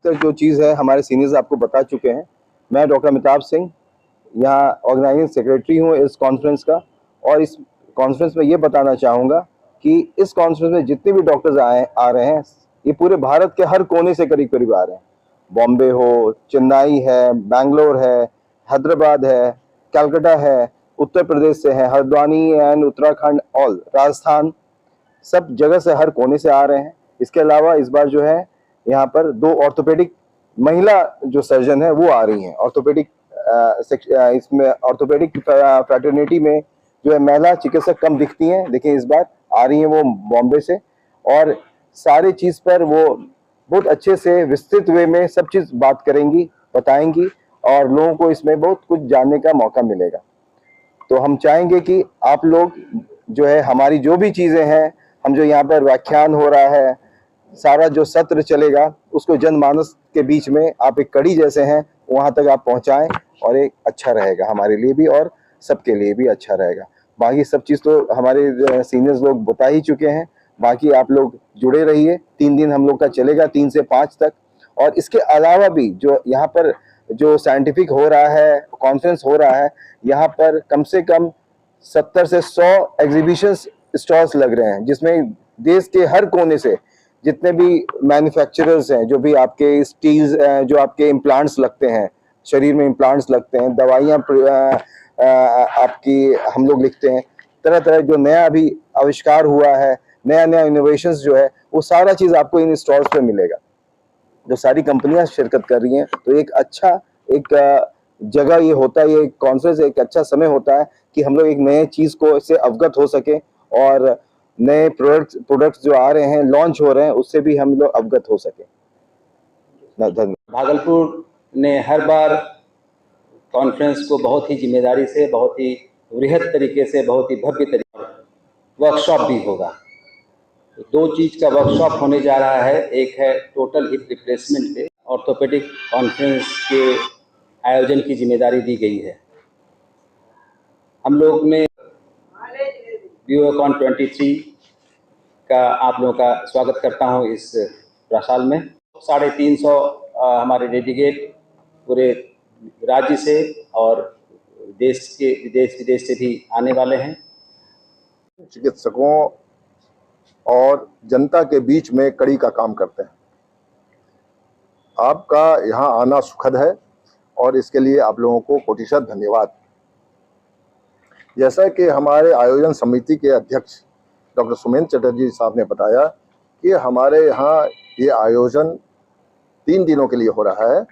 जो चीज़ है हमारे सीनियर्स आपको बता चुके हैं। मैं डॉक्टर अमिताभ सिंह यहाँ ऑर्गेनाइजिंग सेक्रेटरी हूँ इस कॉन्फ्रेंस का, और इस कॉन्फ्रेंस में ये बताना चाहूँगा कि इस कॉन्फ्रेंस में जितने भी डॉक्टर्स आ रहे हैं, ये पूरे भारत के हर कोने से करीब करीब आ रहे हैं। बॉम्बे हो, चेन्नई है, बैंगलोर है, हैदराबाद है, कलकत्ता है, उत्तर प्रदेश से है, हल्द्वानी एंड उत्तराखंड, ऑल राजस्थान, सब जगह से हर कोने से आ रहे हैं। इसके अलावा इस बार जो है यहाँ पर 2 ऑर्थोपेडिक महिला जो सर्जन है वो आ रही हैं। ऑर्थोपेडिक इसमें ऑर्थोपेडिक फ्रेटर्निटी में जो है महिला चिकित्सक कम दिखती हैं, लेकिन इस बार आ रही हैं वो बॉम्बे से, और सारी चीज़ पर वो बहुत अच्छे से विस्तृत वे में सब चीज़ बात करेंगी, बताएंगी, और लोगों को इसमें बहुत कुछ जानने का मौका मिलेगा। तो हम चाहेंगे कि आप लोग जो है हमारी जो भी चीज़ें हैं, हम जो यहाँ पर व्याख्यान हो रहा है, सारा जो सत्र चलेगा, उसको जनमानस के बीच में आप एक कड़ी जैसे हैं, वहाँ तक आप पहुँचाएं, और एक अच्छा रहेगा हमारे लिए भी और सबके लिए भी अच्छा रहेगा। बाकी सब चीज़ तो हमारे सीनियर्स लोग बता ही चुके हैं। बाकी आप लोग जुड़े रहिए। 3 दिन हम लोग का चलेगा, 3 से 5 तक। और इसके अलावा भी जो यहाँ पर जो साइंटिफिक हो रहा है, कॉन्फ्रेंस हो रहा है, यहाँ पर कम से कम 70 से 100 एग्जीबिशंस स्टॉल्स लग रहे हैं, जिसमें देश के हर कोने से जितने भी मैन्युफैक्चरर्स हैं, जो भी आपके स्टील्स, जो आपके इम्प्लांट्स लगते हैं, शरीर में इम्प्लांट्स लगते हैं, दवाइयाँ आपकी हम लोग लिखते हैं, तरह तरह जो नया अभी आविष्कार हुआ है, नया नया इनोवेशंस जो है, वो सारा चीज़ आपको इन स्टॉल्स पे मिलेगा। जो सारी कंपनियां शिरकत कर रही हैं, तो एक अच्छा एक जगह ये होता है, ये कॉन्फ्रेंस एक अच्छा समय होता है कि हम लोग एक नए चीज़ को से अवगत हो सके, और नए प्रोडक्ट्स जो आ रहे हैं, लॉन्च हो रहे हैं, उससे भी हम लोग अवगत हो सके। धन्यवाद। भागलपुर ने हर बार कॉन्फ्रेंस को बहुत ही जिम्मेदारी से, बहुत ही वृहद तरीके से, बहुत ही भव्य तरीके से वर्कशॉप भी होगा। तो 2 चीज़ का वर्कशॉप होने जा रहा है। एक है टोटल हिप रिप्लेसमेंट पे ऑर्थोपेडिक कॉन्फ्रेंस के आयोजन की जिम्मेदारी दी गई है। हम लोग ने व्यूकॉन 23 का आप लोगों का स्वागत करता हूं इस प्रसाल में। 350 हमारे डेलीगेट पूरे राज्य से और देश विदेश से भी आने वाले हैं। चिकित्सकों और जनता के बीच में कड़ी का काम करते हैं। आपका यहाँ आना सुखद है और इसके लिए आप लोगों को कोटिशत धन्यवाद। जैसा कि हमारे आयोजन समिति के अध्यक्ष डॉक्टर सुमेंद्र चटर्जी साहब ने बताया कि हमारे यहाँ ये आयोजन 3 दिनों के लिए हो रहा है,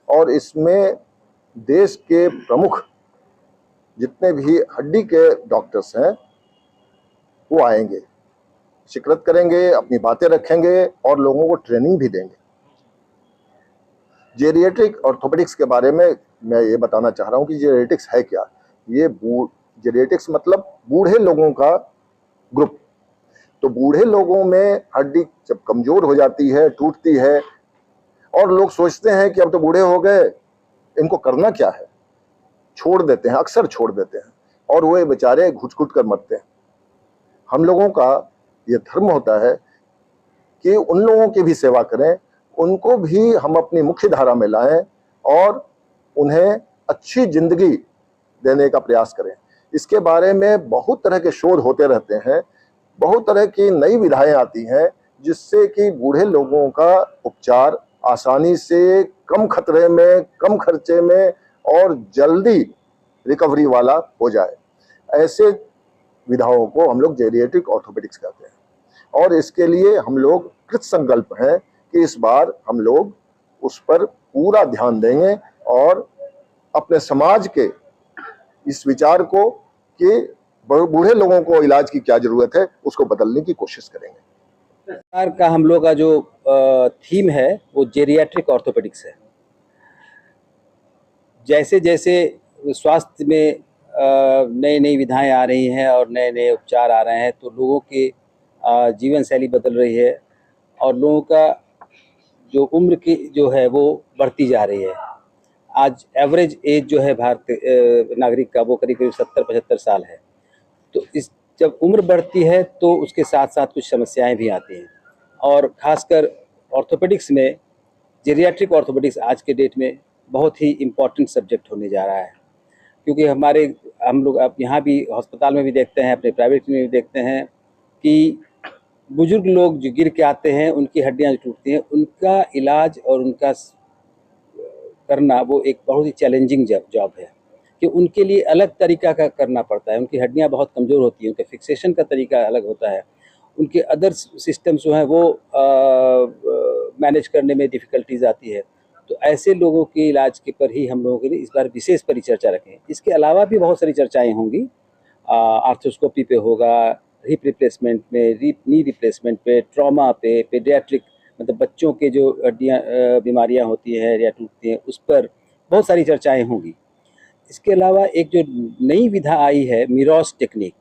और इसमें देश के प्रमुख जितने भी हड्डी के डॉक्टर्स हैं वो आएंगे, शिरकत करेंगे, अपनी बातें रखेंगे और लोगों को ट्रेनिंग भी देंगे। जेरिएट्रिक ऑर्थोपेडिक्स के बारे में मैं ये बताना चाह रहा हूँ कि जेरिएट्रिक्स है क्या। ये जेरिएट्रिक्स मतलब बूढ़े लोगों का ग्रुप। तो बूढ़े लोगों में हड्डी जब कमजोर हो जाती है, टूटती है, और लोग सोचते हैं कि अब तो बूढ़े हो गए, इनको करना क्या है, छोड़ देते हैं, अक्सर छोड़ देते हैं, और वो बेचारे घुट-घुट कर मरते हैं। हम लोगों का ये धर्म होता है कि उन लोगों की भी सेवा करें, उनको भी हम अपनी मुख्य धारा में लाएं और उन्हें अच्छी जिंदगी देने का प्रयास करें। इसके बारे में बहुत तरह के शोध होते रहते हैं, बहुत तरह की नई विधाएं आती हैं, जिससे कि बूढ़े लोगों का उपचार आसानी से, कम खतरे में, कम खर्चे में और जल्दी रिकवरी वाला हो जाए। ऐसे विधाओं को हम लोग जेरिएट्रिक ऑर्थोपेडिक्स कहते हैं, और इसके लिए हम लोग कृत संकल्प हैं कि इस बार हम लोग उस पर पूरा ध्यान देंगे और अपने समाज के इस विचार को कि बूढ़े लोगों को इलाज की क्या जरूरत है उसको बदलने की कोशिश करेंगे। सरकार का हम लोग का जो थीम है वो जेरिएट्रिक ऑर्थोपेडिक्स है। जैसे जैसे स्वास्थ्य में नई नई विधाएं आ रही हैं और नए नए उपचार आ रहे हैं, तो लोगों की जीवन शैली बदल रही है और लोगों का जो उम्र की जो है वो बढ़ती जा रही है। आज एवरेज एज जो है भारतीय नागरिक का वो करीब करीब 70-75 साल है। तो इस जब उम्र बढ़ती है तो उसके साथ साथ कुछ समस्याएं भी आती हैं, और खासकर ऑर्थोपेडिक्स में जेरियाट्रिक ऑर्थोपेडिक्स आज के डेट में बहुत ही इम्पोर्टेंट सब्जेक्ट होने जा रहा है, क्योंकि हम लोग अब यहाँ भी अस्पताल में भी देखते हैं, अपने प्राइवेट में भी देखते हैं कि बुजुर्ग लोग जो गिर के आते हैं, उनकी हड्डियाँ जो टूटती हैं, उनका इलाज और उनका करना वो एक बहुत ही चैलेंजिंग जॉब है कि उनके लिए अलग तरीका का करना पड़ता है। उनकी हड्डियाँ बहुत कमज़ोर होती हैं, उनके फिक्सेशन का तरीका अलग होता है, उनके अदर सिस्टम्स जो हैं वो मैनेज करने में डिफ़िकल्टीज आती है। तो ऐसे लोगों के इलाज के पर ही हम लोगों के लिए इस बार विशेष परिचर्चा रखें। इसके अलावा भी बहुत सारी चर्चाएँ होंगी, आर्थ्रोस्कोपी पे होगा, हिप रिप्लेसमेंट में, नी रिप्लेसमेंट पे, ट्रॉमा पे, पेडियाट्रिक मतलब बच्चों के जो हड्डियाँ बीमारियाँ होती हैं या टूटती हैं, उस पर बहुत सारी चर्चाएँ होंगी। इसके अलावा एक जो नई विधा आई है मिरॉस टेक्निक,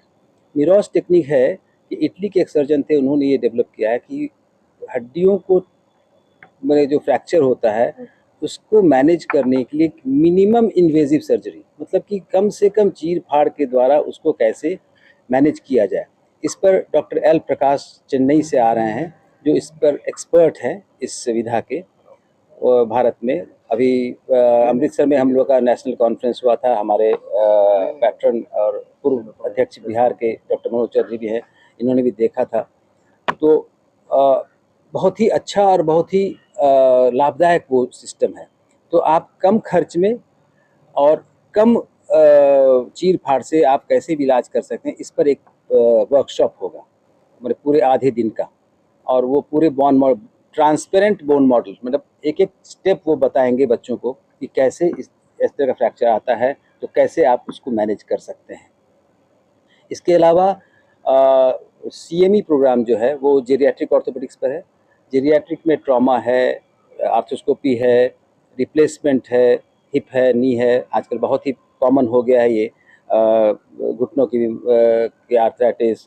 मिरॉस टेक्निक है कि इटली के एक सर्जन थे, उन्होंने ये डेवलप किया है कि हड्डियों को में जो फ्रैक्चर होता है उसको मैनेज करने के लिए मिनिमम इन्वेजिव सर्जरी, मतलब कि कम से कम चीर फाड़ के द्वारा उसको कैसे मैनेज किया जाए। इस पर डॉक्टर एल प्रकाश चेन्नई से आ रहे हैं, जो इस पर एक्सपर्ट हैं इस विधा के भारत में। अभी अमृतसर में हम लोग का नेशनल कॉन्फ्रेंस हुआ था, हमारे पैट्रन और पूर्व अध्यक्ष बिहार के डॉक्टर मनोज चौधरी भी हैं, इन्होंने भी देखा था। तो बहुत ही अच्छा और बहुत ही लाभदायक वो सिस्टम है। तो आप कम खर्च में और कम चीर फाड़ से आप कैसे भी इलाज कर सकते हैं, इस पर एक वर्कशॉप होगा मतलब पूरे आधे दिन का, और वो पूरे bone model, transparent bone model, मतलब एक एक स्टेप वो बताएंगे बच्चों को कि कैसे इस तरह का फ्रैक्चर आता है तो कैसे आप उसको मैनेज कर सकते हैं। इसके अलावा CME प्रोग्राम जो है वो जेरियाट्रिक ऑर्थोपेडिक्स पर है। जेरियाट्रिक में ट्रॉमा है, आर्थ्रोस्कोपी है, रिप्लेसमेंट है, हिप है, नी है, आजकल बहुत ही कॉमन हो गया है ये, घुटनों की आर्थराइटिस,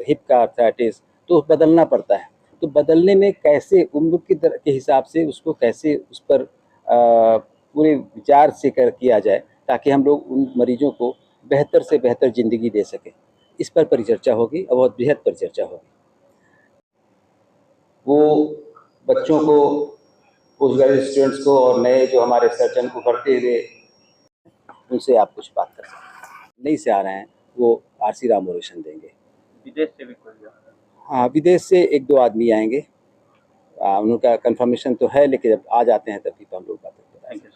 हिप का आर्थराइटिस, तो बदलना पड़ता है। तो बदलने में कैसे उम्र के हिसाब से उसको कैसे उस पर पूरे विचार से किया जाए ताकि हम लोग उन मरीजों को बेहतर से बेहतर ज़िंदगी दे सकें, इस पर परिचर्चा होगी और बहुत बृहद परिचर्चा होगी। वो बच्चों को, पोस्ट ग्रेजुएट स्टूडेंट्स को और नए जो हमारे सर्जन उभरते हुए, उनसे आप कुछ बात कर सकते हैं। नई से आ रहे हैं वो RC राम ओरेशन देंगे। विदेश से भी कोई आ रहा है? हाँ, विदेश से 1-2 आदमी आएंगे, उनका कंफर्मेशन तो है, लेकिन जब आ जाते हैं तभी तो हम लोग बात करेंगे।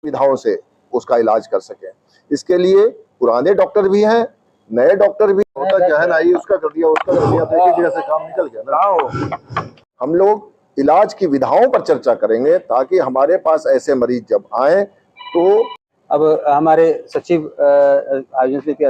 विधाओं से उसका इलाज कर सकें, इसके लिए पुराने डॉक्टर भी हैं, नए डॉक्टर भी होता जहन आई उसका कर दिया, उसका कर दिया, तो एक ही जगह से काम निकल गया ना। हम लोग इलाज की विधाओं पर चर्चा करेंगे ताकि हमारे पास ऐसे मरीज जब आए तो अब हमारे सचिव आयोजन समिति के